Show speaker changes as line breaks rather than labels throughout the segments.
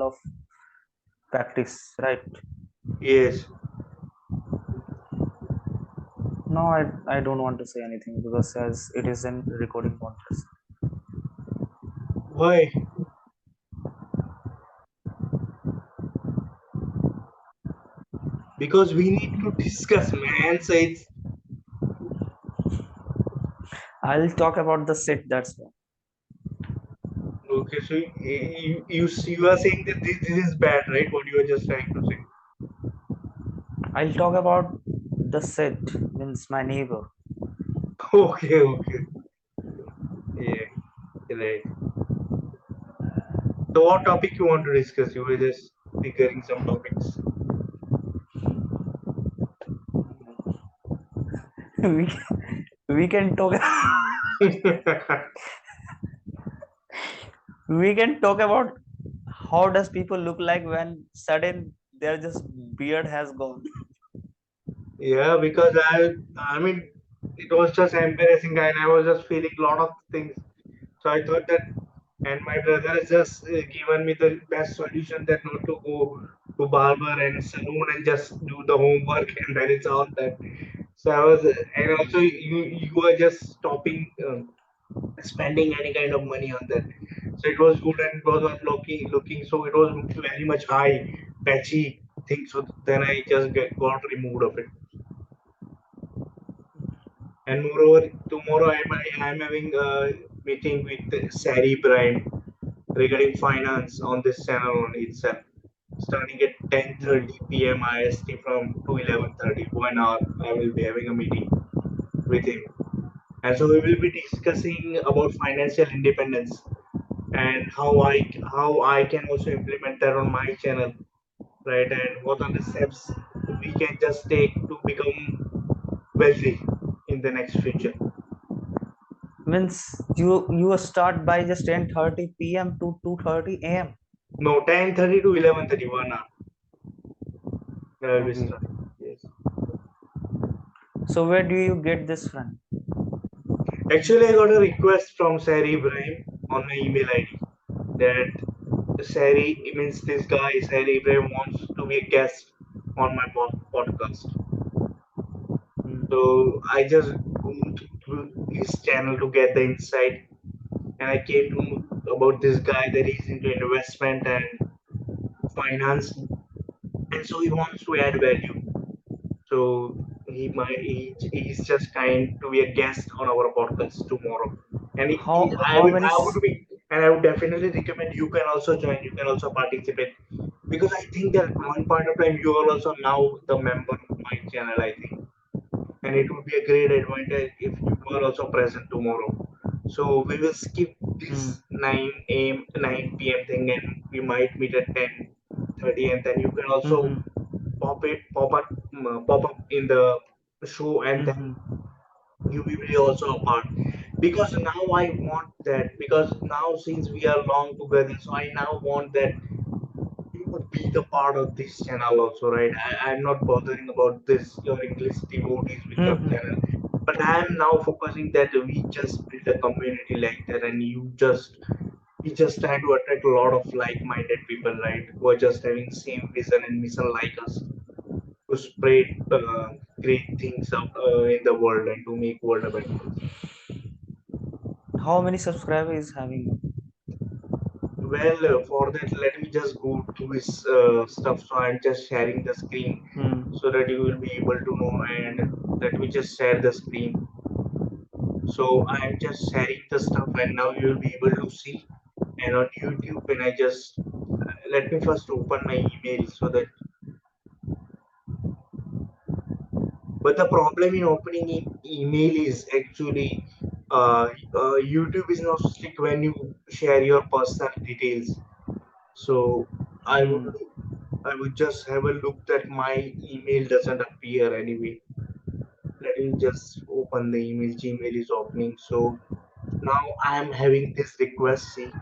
of practice, right?
Yes.
No, I don't want to say anything because as it is in recording podcast.
Why? Because we need to discuss, man. So it's
I'll talk about the sit. That's why.
okay. So you are saying that this is bad, right? What you are just trying to say.
I'll talk about the sit means my neighbor.
Okay, okay. Yeah, right. So what topic you want to discuss? You were just figuring some topics.
we we can talk we can talk about how does people look like when sudden their just beard has gone.
Yeah, because I mean, it was just embarrassing, and I was just feeling a lot of things. So I thought that, and my brother has just given me the best solution that not to go to barber and saloon and just do the homework, and then it's all that. So I was, and also you were just stopping spending any kind of money on that. So it was good and it was not looking. So it was very much high, patchy thing. So then I just got removed of it. And moreover, tomorrow I'm having a meeting with Sari Ibrahim regarding finance on this channel on itself, starting at
Hmm.
10:30 p.m. IST from to 11:30. 1 hour I will be having a meeting with him, and so we will be discussing about financial independence and how I can also implement that on my channel, right? And what are the steps we can just take to become wealthy in the next future.
Means you start by just 10:30 p.m. to 2:30 a.m.
No, 10:30 to 11:30, 1 hour. I will be
Okay.
starting. Yes.
So where do you get this from?
Actually, I got a request from Sari Ibrahim on my email ID that Sari means this guy, Sari Ibrahim, wants to be a guest on my podcast.
Hmm.
So I just go through his channel to get the insight, and I came to know about this guy that he's into investment and finance, and so he wants to add value. So he's just kind to be a guest on our podcast tomorrow. And
How many
I would be, and I would definitely recommend you can also join, you can also participate, because I think that at one point of time you are also now the member of my channel, I think, and it would be a great advantage if you are also present tomorrow. So we will skip
hmm.
this 9 a.m. 9 p.m. thing, and we might meet at 10:30, and then you can also
Mm-hmm.
pop up in the show, and then
Mm-hmm.
you will be also a part, because now I want that, because now since we are long together, so I now want that you would be the part of this channel also, right? I'm not bothering about this your English devotees with your channel,
Mm-hmm.
but I am now focusing that we just build a community like that, and we just try to attract a lot of like-minded people, right, who are just having same vision and mission like us, to spread great things up in the world and to make world a better place.
How many subscribers is having?
Well, for that, let me just go through his stuff. So I'm just sharing the screen
Hmm.
so that you will be able to know. And let me just share the screen. So I'm just sharing the stuff, and now you will be able to see. And on YouTube, when I just let me first open my email so that. But the problem in opening email is actually YouTube is not strict when you share your personal details. So I would
Hmm.
I would just have a look that my email doesn't appear anyway. Let me just open the email. Gmail is opening. So now I am having this request. See,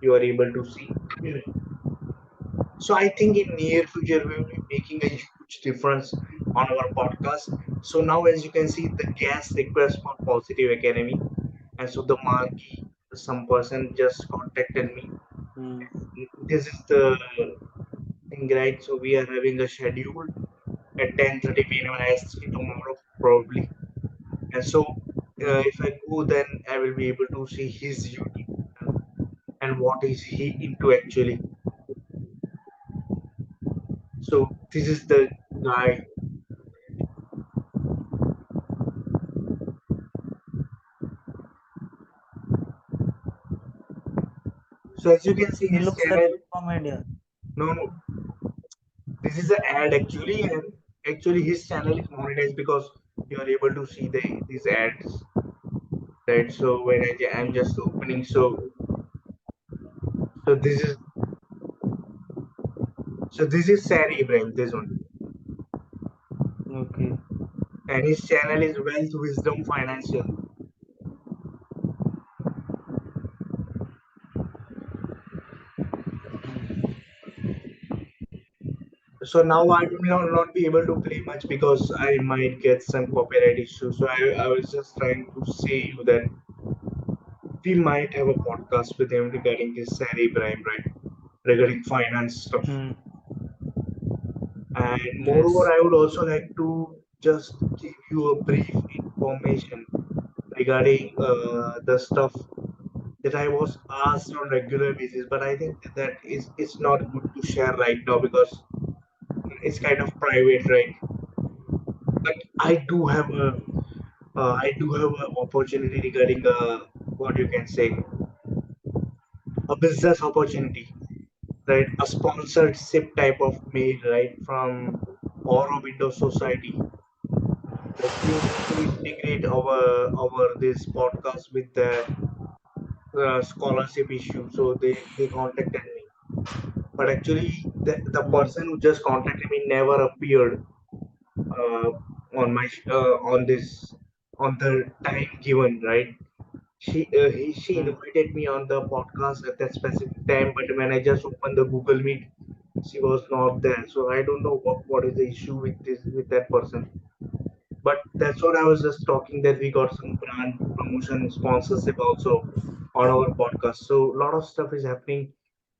you are able to see. Yeah. So I think in near future we will be making a huge difference on our podcast. So now, as you can see, the guest request for Positive Academy, and so the marquee, some person just contacted me.
Hmm.
this is the thing, right? So we are having a schedule at 10:30 p.m. IST tomorrow, probably. And so if
Mm.
I go, then I will be able to see his YouTube channel and what is he into actually. So this is the guy. So as you can see,
He
his
looks like
channel.
from India.
No, no, this is an ad actually, and actually his channel is monetized because you are able to see these ads, right? So when I'm just
Mm.
opening, so this is Sari Ibrahim, this one,
Okay.
and his channel is Wealth Wisdom Financial. So now I will not be able to play much because I might get some copyright issues. So I was just trying to say you that we might have a podcast with him regarding his Sari Ibrahim, right? Regarding finance stuff.
Mm.
And moreover,
Yes.
I would also like to just give you a brief information regarding the stuff that I was asked on regular basis. But I think that is it's not good to share right now because it's kind of private, right? But I do have an opportunity regarding what you can say a business opportunity, right? A sponsored SIP type of mail, right, from Oro Windows Society. Like we want to integrate our this podcast with the scholarship issue, so they contacted me. But actually, the person
Mm.
who just contacted me never appeared uh, on this on the time given, right? She
Mm.
invited me on the podcast at that specific time, but when I just opened the Google Meet, she was not there. So I don't know what is the issue with that person. But that's what I was just talking that we got some brand promotion sponsorship also on our podcast. So a lot of stuff is happening,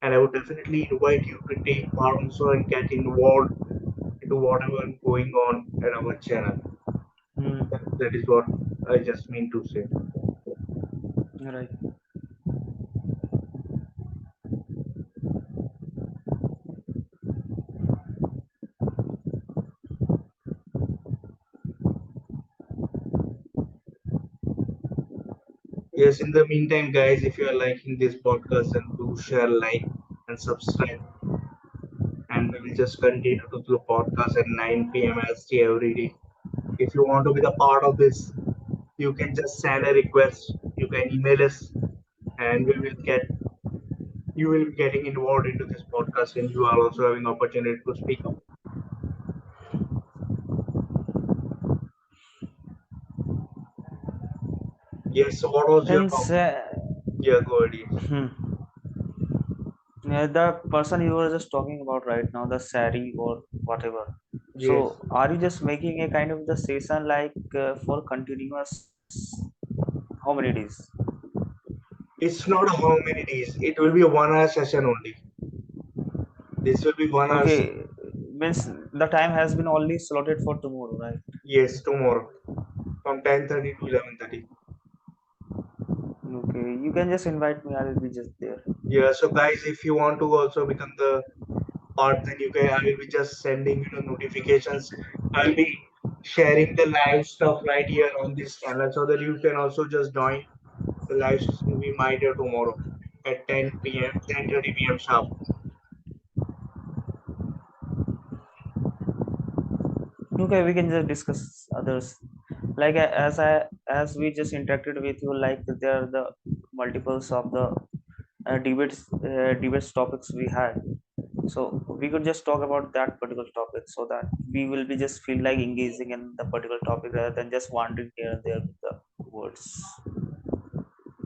and I would definitely invite you to take part also and get involved into whatever going on at our channel.
Mm.
That is what I just mean to say.
Right.
Yes, in the meantime, guys, if you are liking this podcast, then do share, like, and subscribe. And we will just continue to do the podcast at 9 p.m. ST every day. If you want to be the part of this, you can just send a request. You can email us, and you will be getting involved into this podcast, and you are also having opportunity to speak up. Yes. So what was your
And
top? Yeah, go ahead. Yes.
yeah, the person you were just talking about right now, the Sari or whatever.
Yes.
So, are you just making a kind of the session like for continuous how many days?
It's not how many days. It will be a 1 hour session only. This will be 1 hour.
Okay, means the time has been only slotted for tomorrow, right?
Yes, tomorrow from 10:30 to 11:30.
Okay, you can just invite me. I will be just there.
Yeah. So guys, if you want to also become the part, then you can. I will be just sending you the notifications. I'll be sharing the live stuff right here on this channel so that you can also just join the live session we might have tomorrow at 10 p.m. 10:30 p.m. sharp.
Okay, we can just discuss others. Like as we just interacted with you, like there are the multiples of the debates topics we had. So we could just talk about that particular topic so that we will be just feel like engaging in the particular topic rather than just wandering here and there with the words.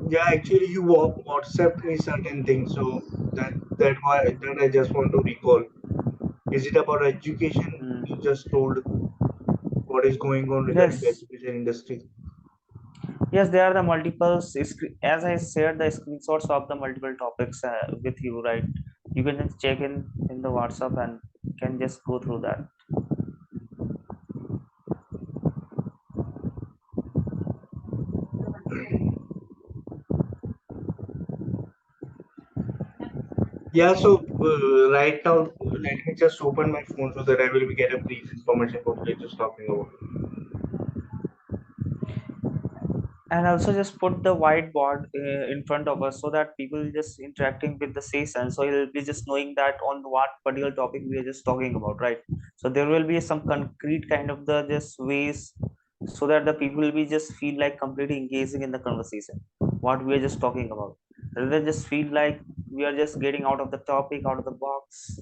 Yeah, actually, you WhatsApped me certain things, so that I just want to recall. Is it about education? You
Mm.
just told what is going on regarding the
Yes,
education industry.
yes, there are the multiple as I shared the screenshots of the multiple topics with you, right? You can just check in the WhatsApp and can just go through that.
Yeah, so right now, let me just open my phone so that I will get a brief information what we're just talking about.
And also just put the whiteboard in front of us so that people just interacting with the session, so he'll be just knowing that on what particular topic we are just talking about, right? So there will be some concrete kind of the just ways, so that the people will be just feel like completely engaging in the conversation what we are just talking about, rather than just feel like we are just getting out of the topic, out of the box,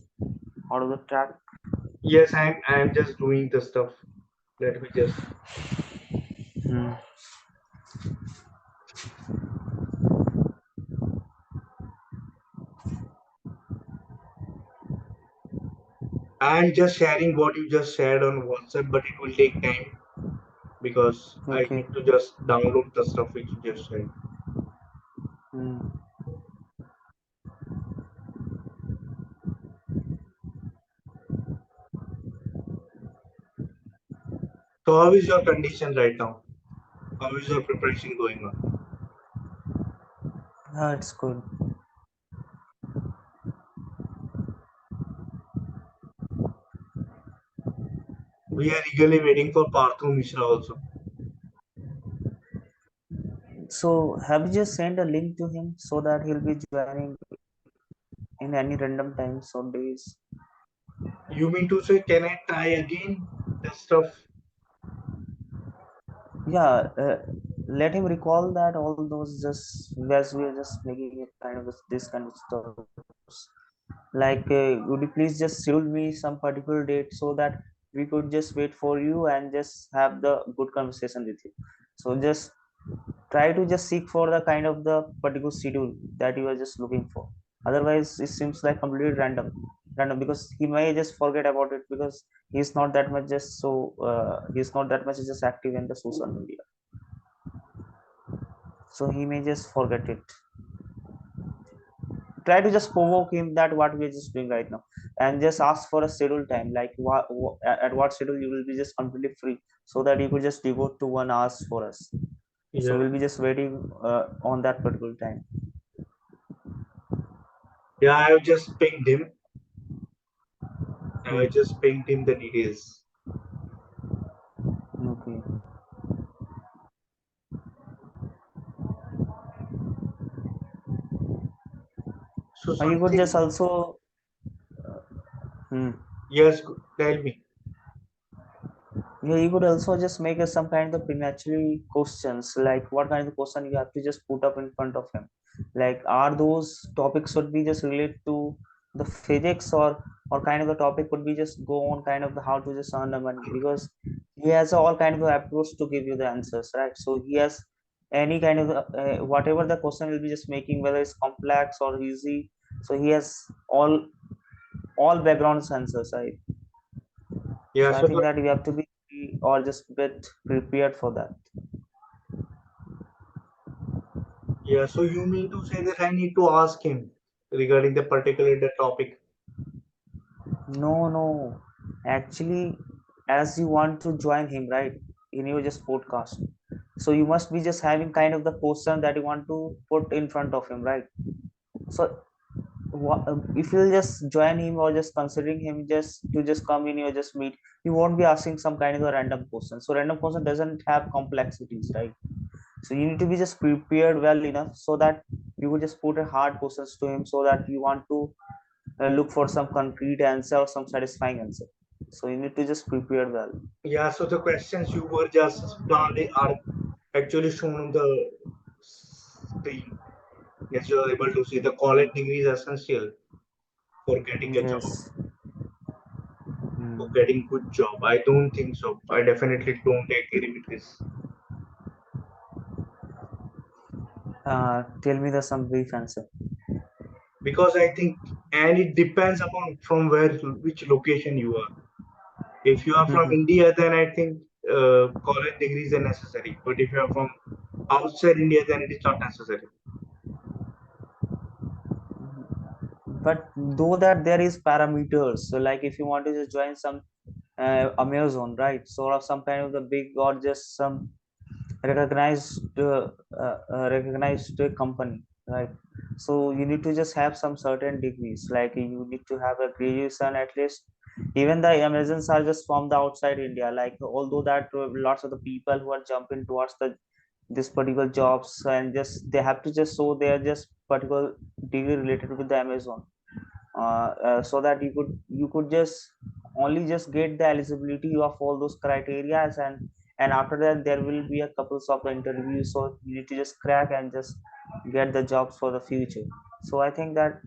out of the track.
Yes, I'm just doing the stuff. Let me just
Hmm.
I'm just sharing what you just shared on WhatsApp, but it will take time because I
Okay.
need to just download the stuff which you just shared.
Hmm.
So how is your condition right now? How is your preparation going on?
It's good.
We are eagerly waiting for Parthu Mishra also.
So have you just sent a link to him so that he'll be joining in any random times or days?
You mean to say, can I try again the stuff?
Yeah, let him recall that all those just as we are just making it kind of this kind of stuff. Like, would you please just schedule me some particular date so that we could just wait for you and just have the good conversation with you. So just try to just seek for the kind of the particular schedule that you are just looking for. Otherwise it seems like completely random, because he may just forget about it, because he's not that much just so he's not that much just active in the social media, so he may just forget it. Try to just provoke him that what we're just doing right now, and just ask for a schedule time, like at what schedule you will be just completely free, so that you could just devote to 1 hour for us. So
Yeah.
we'll be just waiting on that particular time.
Yeah, I've just pinged him. I
Hmm.
just pinged him the details.
Okay.
So
Or you could just
something,
also, hmm,
yes, tell me.
yeah, you could also just make some kind of prematurely questions, like what kind of question you have to just put up in front of him. Like, are those topics would be just related to the physics, or kind of the topic would be just go on kind of the how to just earn the money, because he has all kind of approach to give you the answers, right? So he has any kind of whatever the question will be just making, whether it's complex or easy. So he has all background answers, right?
Yeah,
So I
so
think that we have to be or just bit prepared for that.
yeah, so you mean to say that I need to ask him regarding the particular the topic?
No, no. Actually, as you want to join him, right, in your just podcast, so you must be just having kind of the question that you want to put in front of him, right? So if you'll just join him or just considering him just to just come in or just meet, you won't be asking some kind of a random question. So random question doesn't have complexities, right? So you need to be just prepared well enough so that you would just put a hard questions to him, so that you want to look for some concrete answer or some satisfying answer. So you need to just prepare well.
Yeah, so the questions you were just planning are actually shown on the screen. Yes, you are able to see the college degree is essential for getting a job,
Yes.
for
Hmm.
getting good job. I don't think so. I definitely don't agree with this
Tell me the some brief answer.
because I think, and it depends upon from where, which location you are. If you are from
Mhm.
India, then I think college degrees are necessary. But if you are from outside India, then it is not necessary.
But though that there is parameters, so like if you want to just join some Amazon, right, sort of some kind of the big or just some recognized company, right? So you need to just have some certain degrees, like you need to have a graduation at least. Even the Amazons are just from the outside India, like although that lots of the people who are jumping towards the this particular jobs, and just they have to just show they are just particular degree related with the Amazon, so that you could just only just get the eligibility of all those criteria, and after that there will be a couple of interviews, so you need to just crack and just get the jobs for the future. So I think that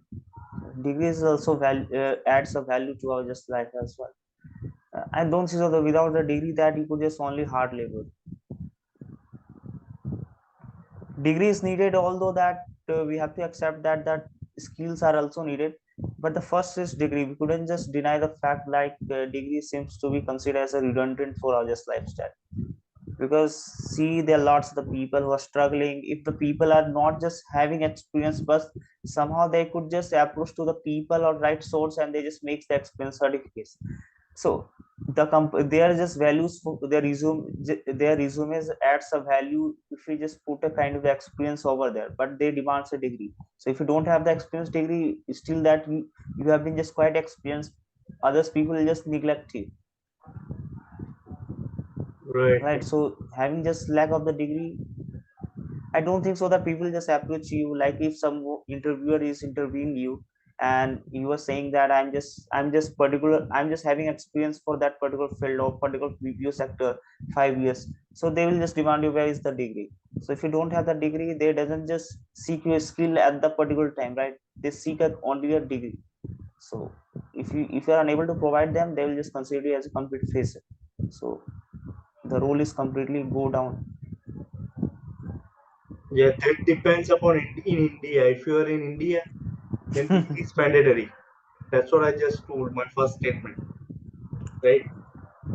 degrees also adds a value to our just life as well. I don't see so that without the degree that you could just only hard labor. Degree is needed, although that we have to accept that skills are also needed. But the first is degree. We couldn't just deny the fact like degree seems to be considered as a redundant for our just lifestyle, because see there are lots of the people who are struggling. If the people are not just having experience, but somehow they could just approach to the people or right source and they just make the experience certificates. So they are just values for their their resumes adds a value if we just put a kind of experience over there, but they demands a degree. So if you don't have the experience degree, still that you have been just quite experienced, others people will just neglect you,
Right.
right? So having just lack of the degree, I don't think so that people just approach you. Like if some interviewer is interviewing you and you are saying that I'm just having experience for that particular field or particular BPO sector 5 years. So they will just demand you where is the degree. So if you don't have the degree, they doesn't just seek your skill at the particular time, right? They seek only a degree. So if you are unable to provide them, they will just consider you as a complete failure. So the role is completely go down.
Yeah, that depends upon in India. If you are in India, then degree is mandatory. That's what I just told my first statement, right?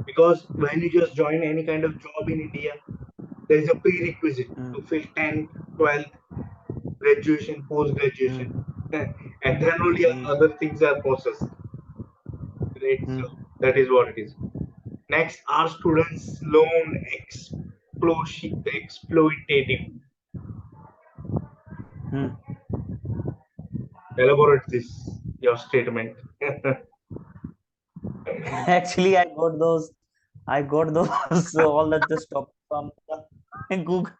Because when you just join any kind of job in India, there is a prerequisite to
Mm,
fill 10th, 12th, graduation, post graduation,
mm,
and then only
mm,
other things are processed, right? So
mm,
that is what it is. Next, are students loan exploitative?
mm.
Elaborate this your statement.
Actually, I got those all that just topic from Google,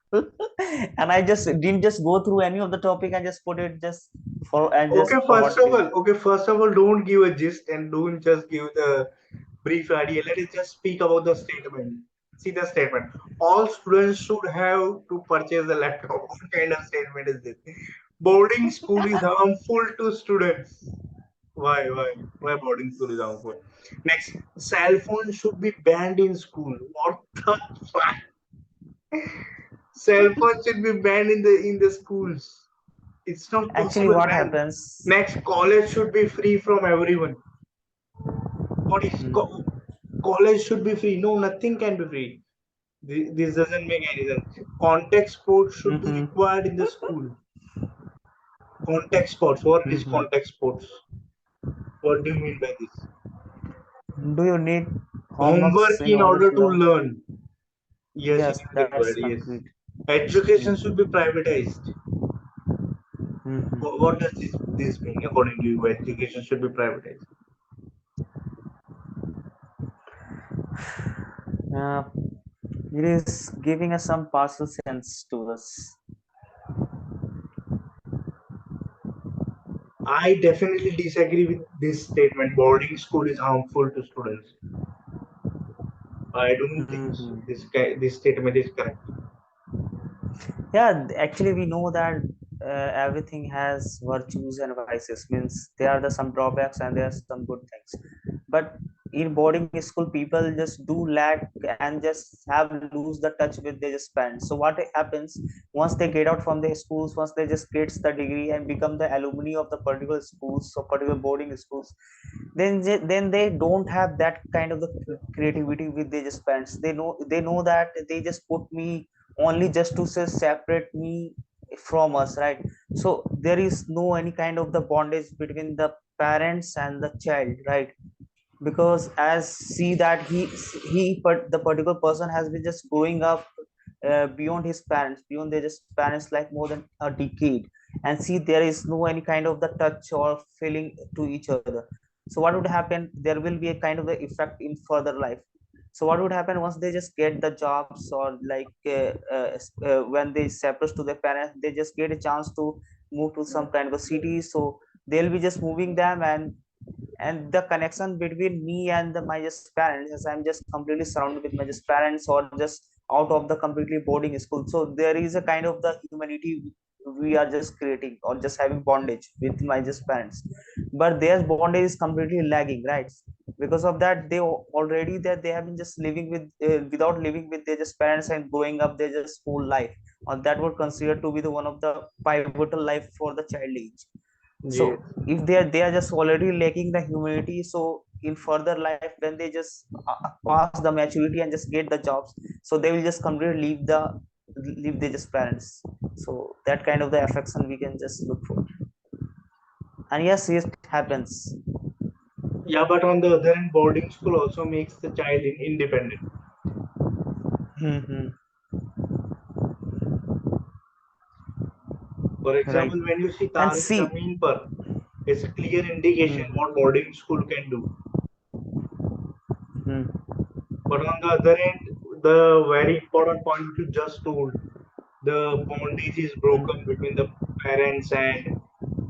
and I just didn't just go through any of the topic. I just put it just for and
Okay,
just forwarded it.
first of all, don't give a gist and don't just give the brief idea. Let us just speak about the statement. See the statement. All students should have to purchase a laptop. What kind of statement is this? Boarding school is harmful to students. Why? Why? Why boarding school is harmful? Next, cell phone should be banned in school. What the fuck? Cell phone should be banned in the schools. It's not
Actually,
possible,
what
man.
happens?
Next, college should be free from everyone. What is
Hmm,
college should be free? No, nothing can be free. This doesn't make any sense. Contact sports should be
hmm,
required in the school. Contact sports. What is
hmm.
contact sports? What do you mean by this?
Do you need homeworks
Homework
in
in
order
order
to
to
learn?
learn. Yes, it
Yes,
is
that's
required. Yes.
concrete.
Education
Hmm,
should be privatized.
hmm,
What does this mean according to you? Education should be privatized.
hmm. It is giving us some partial sense to us.
I definitely disagree with this statement. Boarding school is harmful to students. I don't think so.
Hmm.
This statement is correct.
Yeah, actually we know that everything has virtues and vices, means there are the some drawbacks and there are some good things, but in boarding school people just do lack and just have lose the touch with their just parents. So what happens, once they get out from their schools, once they just gets the degree and become the alumni of the particular schools or particular boarding schools, then they don't have that kind of the creativity with their just parents. They know that they just put me only just to say separate me from us, right? So there is no any kind of the bondage between the parents and the child, right? Because as see that the particular person has been just growing up beyond his parents, beyond their just parents, like more than a decade, and see there is no any kind of the touch or feeling to each other. So what would happen, there will be a kind of the effect in further life. So what would happen once they just get the jobs, or like when they separate to their parents, they just get a chance to move to some kind of a city. So they'll be just moving them, and the connection between me and my just parents, as I'm just completely surrounded with my just parents, or just out of the completely boarding school, so there is a kind of the humanity we are just creating, or just having bondage with my just parents. But their bondage is completely lagging, right? Because of that, they already that they have been just living with without living with their just parents and growing up their just whole life, or that would consider to be the one of the pivotal life for the child age. So
Yes.
if they are just already lacking the humanity, so in further life when they just pass the maturity and just get the jobs, so they will just completely leave their just parents. So that kind of the affection we can just look for. And yes, it happens.
Yeah, but on the other hand, boarding school also makes the child independent.
Hmm.
For
Right.
example, when you see
And
Tare
see.
Zameen Par, it's a clear indication what
Hmm.
boarding school can do.
Hmm.
But on the other hand, the very important point which you just told, the bondage is broken between the parents and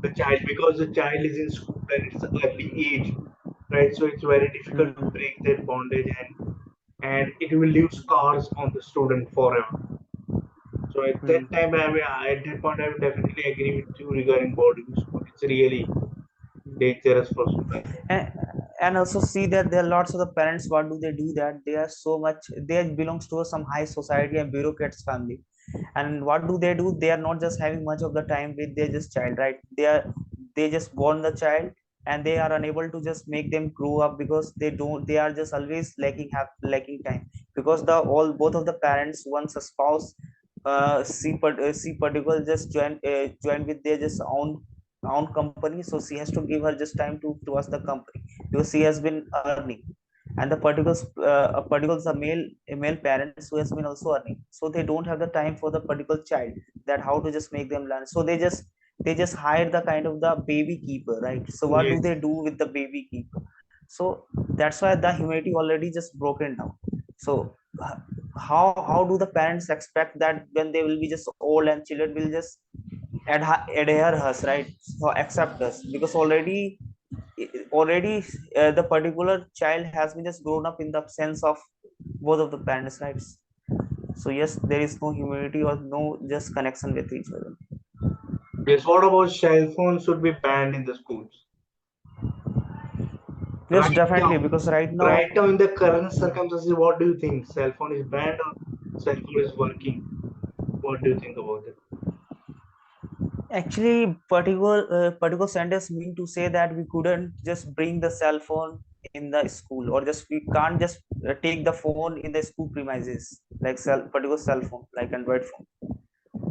the child because the child is in school and it's early age, right? So it's very difficult to
Hmm.
break that bondage, and it will leave scars on the student forever. So at that
Hmm.
time, at that point, I would definitely agree with you regarding boarding school. It's really dangerous for students.
and, and also see that there are lots of the parents, what do they do, that they are so much, they belongs to some high society and bureaucrats family. And what do, they are not just having much of the time with their just child, right? They just born the child, and they are unable to just make them grow up, because they are just always lacking time. Because the all both of the parents, once a spouse see particular just join with their just own company, so she has to give her just time towards the company, because she has been earning. And the particulars are male parents who has been also earning, so they don't have the time for the particular child, that how to just make them learn. So they just hire the kind of the baby keeper, right? So what do
Yes,
they do with the baby keeper? So that's why the humanity already just broken down. So how do the parents expect that when they will be just old and children will just adhere us, right? So accept us, because already the particular child has been just grown up in the sense of both of the parents' rights. So yes, there is no humanity or no just connection with each other.
yes. What about cell phones should be banned in the schools?
Yes,
Right
definitely,
now,
because right
right
now.
now in the current
Hmm.
circumstances, what do you think? Cell phone is banned or cell phone is working? What do you think about it?
Actually, particular sentence mean to say that we couldn't just bring the cell phone in the school, or just we can't just take the phone in the school premises, like particular cell phone like Android phone.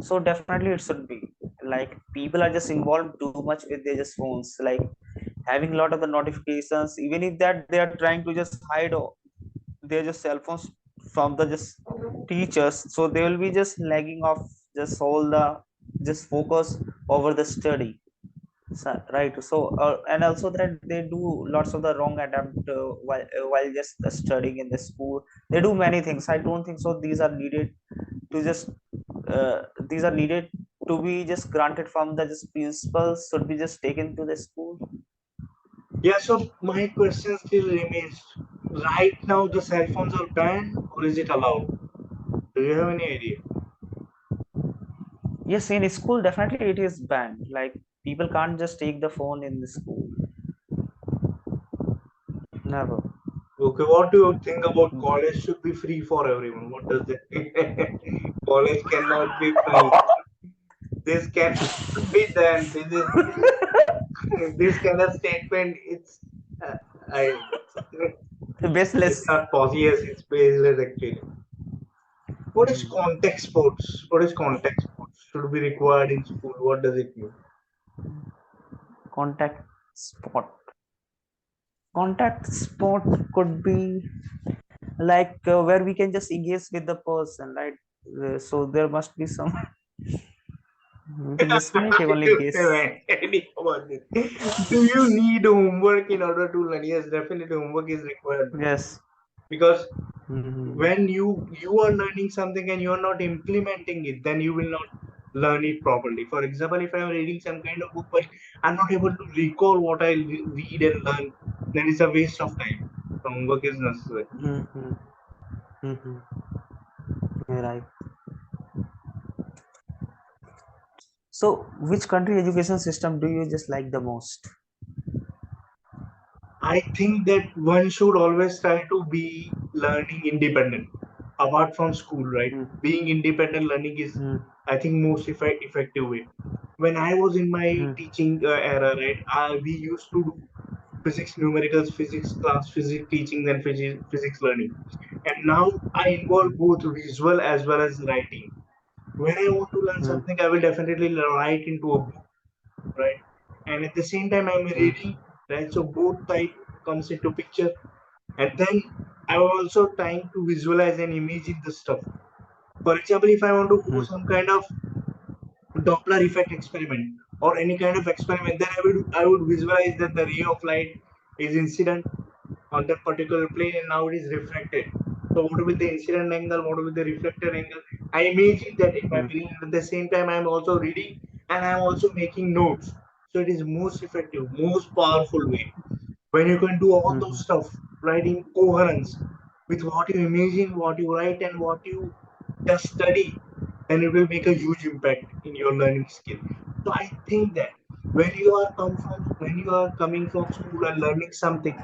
So definitely it should be, like people are just involved too much with their just phones, like having a lot of the notifications, even if that they are trying to just hide their just cell phones from the just teachers, so they will be just lagging off just all the just focus over the study. So, right. So and also that they do lots of the wrong attempt while just studying in the school. They do many things, I don't think so these are needed to just these are needed to be just granted from the just principals, should be just taken to the school.
Yeah, so my question still remains. Right now, the cell phones are banned or is it allowed? Do you have any idea?
Yes, in school definitely it is banned, like people can't just take the phone in the school, never.
Okay, what do you think about college should be free for everyone? What does that mean? College cannot be free. This cannot be done. This is this kind of statement. It's I. It's
Baseless.
not possible. Yes, it's baseless actually. What is context sports? What is context sports? should be required in school? What does it mean?
Contact spot. Contact spot could be like where we can just engage with the person, right? So there must be some. We can just make only
You
guess.
have any about this? Do you need homework in order to learn? Yes, definitely homework is required,
Yes.
because
Hmm.
when you are learning something and you are not implementing it, then you will not learn it properly. For example, if I am reading some kind of book but I'm not able to recall what I read and learn, then it's a waste of time. So homework is necessary.
Hmm. Hmm. Right. So, which country education system do you just like the most?
I think that one should always try to be learning independent apart from school, right?
Hmm.
Being independent learning is,
Hmm.
I think, most effective way. When I was in my
Hmm.
teaching era, right, we used to do physics numericals, physics class, physics teaching, and physics learning. And now I involve both visual as well as writing. When I want to learn
Hmm.
something, I will definitely write into a book, right? And at the same time, I'm
Hmm.
reading, right? So both type comes into picture. And then I'm also trying to visualize and imagine the stuff. For example, if I want to do
Hmm.
some kind of Doppler effect experiment or any kind of experiment, then I would visualize that the ray of light is incident on that particular plane and now it is reflected. So what will be the incident angle? What will be the reflected angle? I imagine that in my
Hmm.
brain. At the same time, I'm also reading and I'm also making notes. So it is most effective, most powerful way when you can do all those
Hmm.
stuff right in coherence with what you imagine, what you write, and what you just study, then it will make a huge impact in your learning skill. So I think that when you are coming from school and learning something,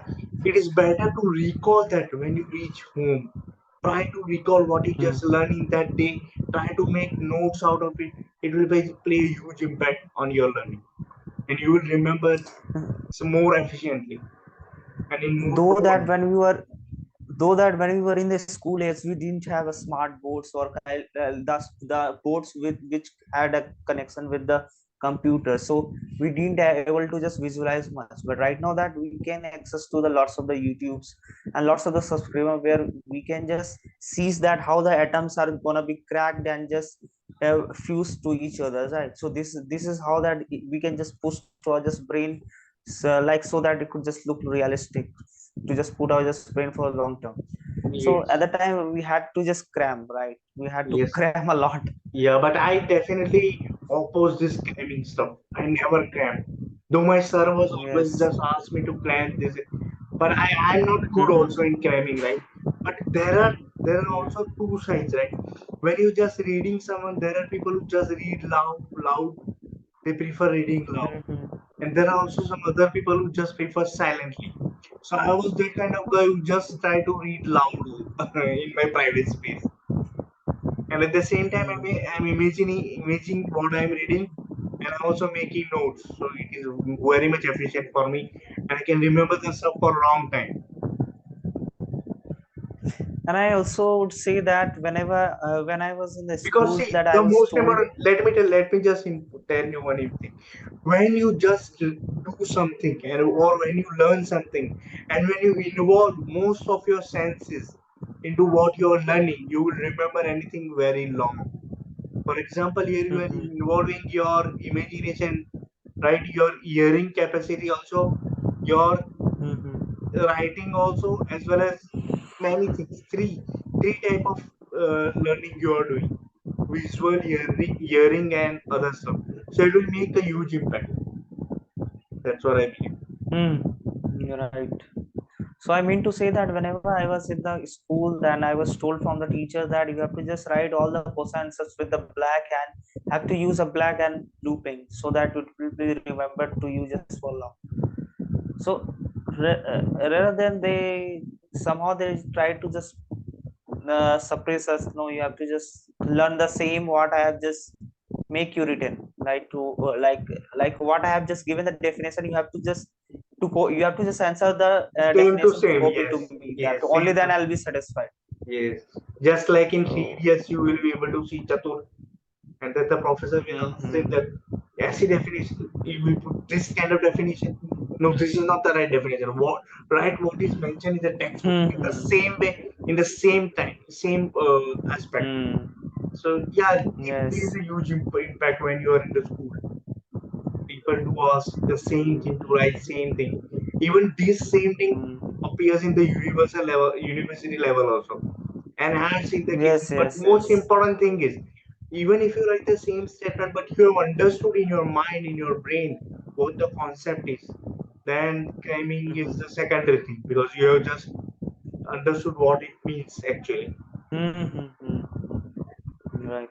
it is better to recall that when you reach home. Try to recall what you
Hmm.
just learned in that day. Try to make notes out of it. It will play a huge impact on your learning, and you will remember more efficiently and in more
Though that
properly.
when we were though that when we were in the school age we didn't have a smart boards or the boards with which had a connection with the computer, so we didn't able to just visualize much. But right now that we can access to the lots of the youtubes and lots of the subscriber where we can just see that how the atoms are gonna be cracked and just fused to each other, right? So this is how that we can just push to our just brain, so, like so that it could just look realistic to just put our just brain for a long term. So at
Yes,
the time we had to just cram, right? We had to
yes,
cram a lot.
yeah, but I definitely oppose this cramming stuff. I never cram. Though my sir was always
Yes.
just asked me to cram this, but I'm not good also
Hmm.
in cramming, right? But there are also two sides, right? When you just reading someone, there are people who just read loud. They prefer reading loud,
Hmm.
and there are also some other people who just prefer silently. So I was that kind of guy who just try to read loud in my private space, and at the same time I'm imagining what I'm reading, and I'm also making notes. So it is very much efficient for me, and I can remember the stuff for a long time.
And I also would say that whenever when I was in the
Because
schools
see,
that I
the
was
most
told.
important, let me just tell you one thing. When you just do something, or when you learn something, and when you involve most of your senses into what you're learning, you will remember anything very long. For example, here you are
Hmm.
involving your imagination, right? Your hearing capacity also, your
Hmm.
writing also, as well as many things. Three type of learning you are doing: visual, hearing, and other stuff. So it will make a huge impact. That's what I believe.
Hmm. You're right. So I mean to say that whenever I was in the school, then I was told from the teacher that you have to just write all the question answers with the black and have to use a black and blue pen so that it will be remembered to you just for long. So rather than they somehow they try to just suppress us, no, you have to just learn the same what I have just make you written, like to like what I have just given the definition, you have to just you have to just answer the
Same to
definition to
same.
copy to
Yes.
me, that
Yes.
only
Same
then
to
I'll
same.
be satisfied.
Yes. Just like in three
So
idiots, you will be able to see Chatur. and then the professor will ask him that, ऐसी definition, you will put this kind of definition. No, this is not the right definition. What is mentioned in the textbook in the same way, in the same time, same aspect. So yeah, it plays
Yes.
a huge impact when you are in the school. People do ask the same thing, to write same thing. Even this same thing appears in the universal level, university level also, and has in the case.
Yes,
But
yes,
most
yes.
important thing is, even if you write the same statement, but you have understood in your mind, in your brain, what the concept is, then cramming is the secondary thing, because you have just understood what it means actually.
Right.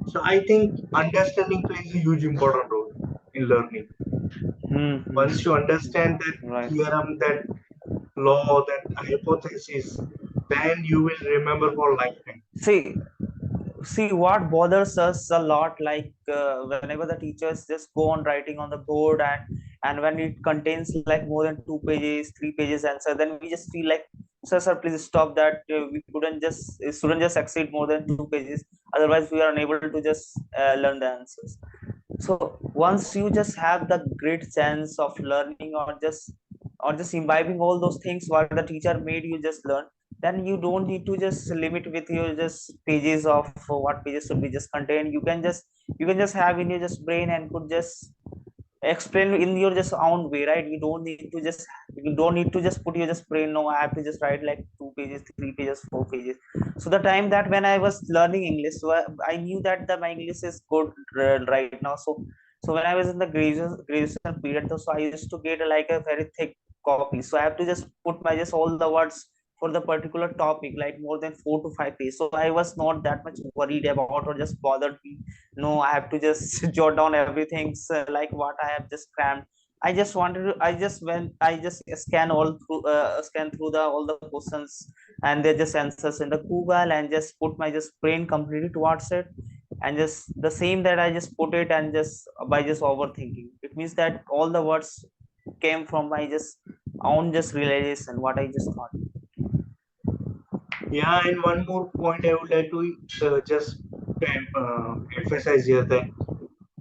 So I think understanding plays a huge important role in learning. Once you understand that
Right.
theorem, that law, that hypothesis, then you will remember for lifetime.
See what bothers us a lot, like whenever the teachers just go on writing on the board, and when it contains like more than 2 pages, 3 pages answer, then we just feel like, sir, please stop that. We couldn't just, it shouldn't just exceed more than 2 pages, otherwise we are unable to just learn the answers. So once you just have the great sense of learning, or just imbibing all those things what the teacher made you just learn, then you don't need to just limit with your just pages of what pages should be just contain. You can just have in your just brain and could just explain in your just own way, right? You don't need to just put your just brain, no, I have to just write like 2 pages, 3 pages, 4 pages. So the time that when I was learning English, so I knew that my English is good right now. So when I was in the graduation period, so I used to get like a very thick copy, so I have to just put my just all the words for the particular topic, like more than 4 to 5 pages. So I was not that much worried about or just bothered me, no, I have to just jot down everything, so like what I have just crammed. I just wanted to, I just went, I just scan through the all the questions, and they just answers in the Google, and just put my just brain completely towards it, and just the same that I just put it, and just by just overthinking, it means that all the words came from my just own just realization what I just thought.
Yeah, and one more point I would like to just emphasize here, that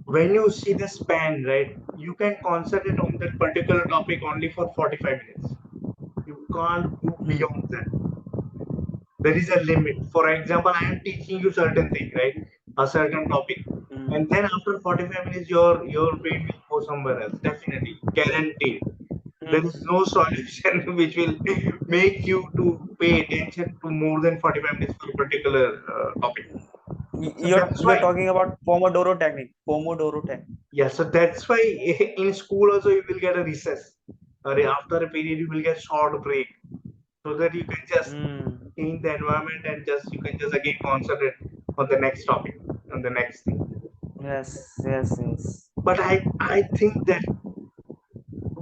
when you see the span, right, you can concentrate on that particular topic only for 45 minutes. You can't go beyond that. There is a limit. For example, I am teaching you certain thing, right? A certain topic. And then after 45 minutes, your brain will go somewhere else. Definitely. Guaranteed. There is no solution which will make you to pay attention to more than 45 minutes for a particular topic. So that's
You're
why,
talking about Pomodoro technique.
yeah, so that's why in school also you will get a recess. Or after a period, you will get short break, so that you can just change the environment, and just you can just again concentrate on the next topic, on the next thing.
Yes, yes, yes.
But I think that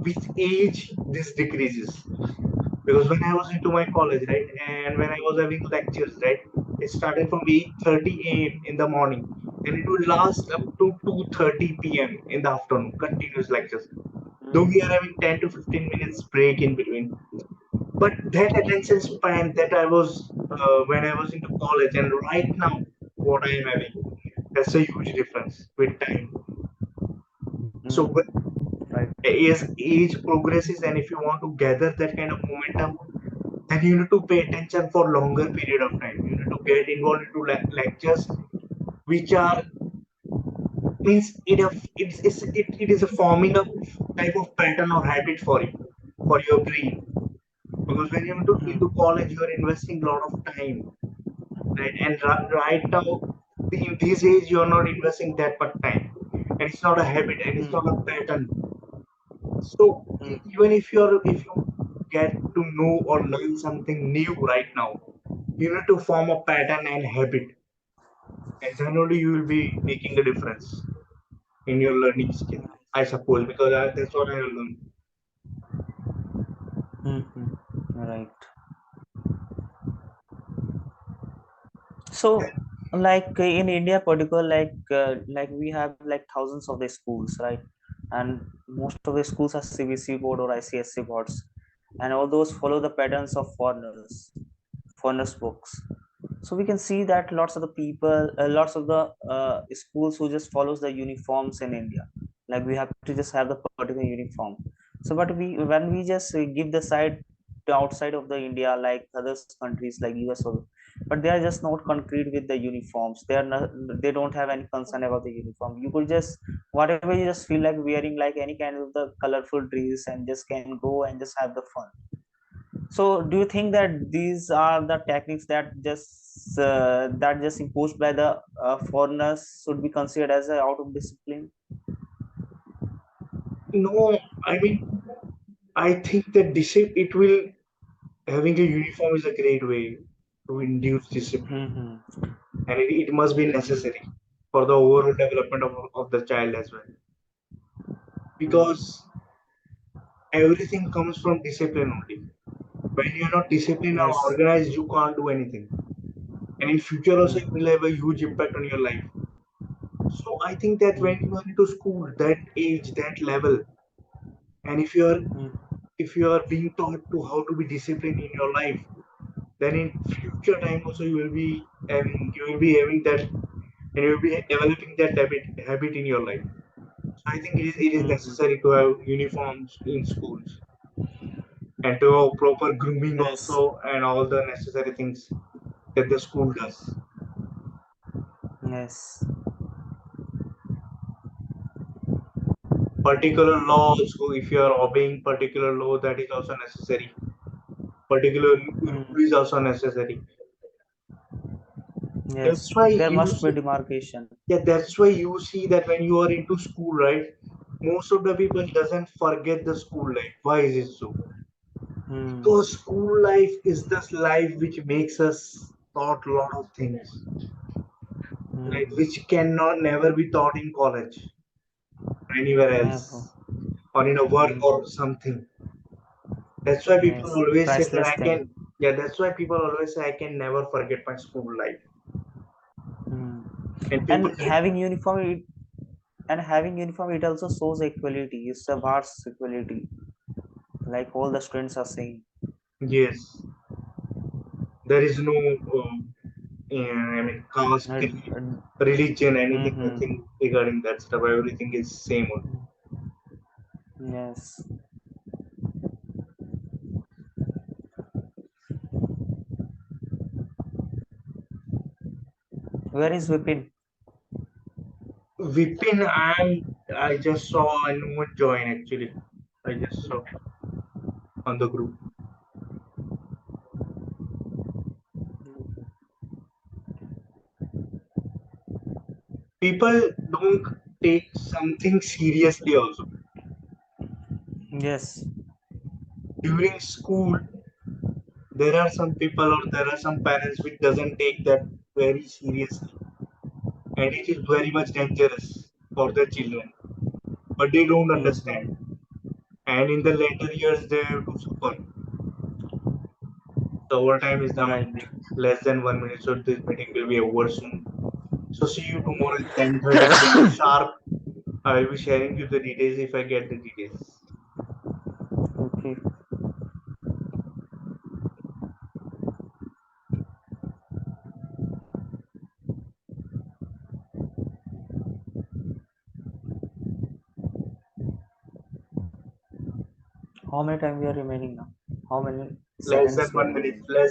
with age this decreases, because when I was into my college, right, and when I was having lectures, right, it started from 8:30 a.m. in the morning, and it would last up to 2:30 p.m. in the afternoon, continuous lectures. Though we are having 10 to 15 minutes break in between, but that attention span that I was when I was into college, and right now what I am having, that's a huge difference with time. So
Right.
as age progresses, and if you want to gather that kind of momentum, then you need to pay attention for longer period of time. You need to get involved into lectures which are, means it is a forming a type of pattern or habit for you, for your brain. Because when you're into college, you are investing a lot of time, right? And right now, in this age, you are not investing that much time, and it's not a habit, and it's not a pattern. So even if you get to know or learn something new right now, you need to form a pattern and habit, and then only you will be making a difference in your learning skill, I suppose, because that's what I have learned.
Right. So, like in India, particular, like we have like thousands of the schools, right? And most of the schools are CBC board or ICSC boards, and all those follow the patterns of foreigners books. So we can see that lots of the people, lots of the schools who just follows the uniforms in India, like we have to just have the particular uniform. So but we when we just give the side to outside of the India, like other countries like US or, but they are just not concrete with the uniforms. They are not, they don't have any concern about the uniform. You could just whatever you just feel like wearing, like any kind of the colorful dress, and just can go and just have the fun. So, do you think that these are the techniques that just imposed by the foreigners should be considered as a out of discipline?
No, I mean, I think that it will having a uniform is a great way to induce discipline,
Mm-hmm.
and it must be necessary for the overall development of the child as well. Because everything comes from discipline only. When you're not disciplined or
Yes.
organized, you can't do anything. And in future also, it
Mm-hmm.
will have a huge impact on your life. So I think that when you
Mm-hmm.
are into school, that age, that level, and if you are being taught to how to be disciplined in your life, then in future time also you will be having that, and you will be developing that habit in your life. So I think it is
Mm-hmm.
necessary to have uniforms in schools and to have proper grooming
Yes.
also and all the necessary things that the school does.
Yes.
Particular laws, so if you are obeying particular law, that is also necessary. Particular rule
Mm.
is also necessary. That's
Yes.
why
There
you
must be
see,
demarcation.
yeah, that's why you see that when you are into school, right? Most of the people doesn't forget the school life. Why is it so?
Mm.
Because school life is this life which makes us thought a lot of things, like
Mm.
which cannot never be taught in college or anywhere
Never.
else or in a work
Mm.
or something. That's why people
Yes.
always say that
Priceless
I
thing.
can. Yeah, that's why people always say I can never forget my school life.
Mm.
And people
And
get,
having uniform, it also shows equality. It's a vast equality, like all the students are saying.
yes, there is no, I mean, caste, religion, anything,
Mm-hmm.
nothing regarding that stuff. Everything is same only.
Yes. Where is Vipin?
Vipin, I just saw no one join actually. I just saw on the group. People don't take something seriously also.
Yes.
During school, there are some people or there are some parents which doesn't take that very seriously, and it is very much dangerous for their children. But they don't understand,
Mm-hmm.
and in the later years they have to suffer. So our time is now
Right.
ending. Less than 1 minute, so this meeting will be over soon. So see you tomorrow at 10:30 p.m. sharp. I will be sharing you the details if I get the details.
Okay. How many time we are remaining now? How many
Less than
seconds we are
one minute.
remaining?
Less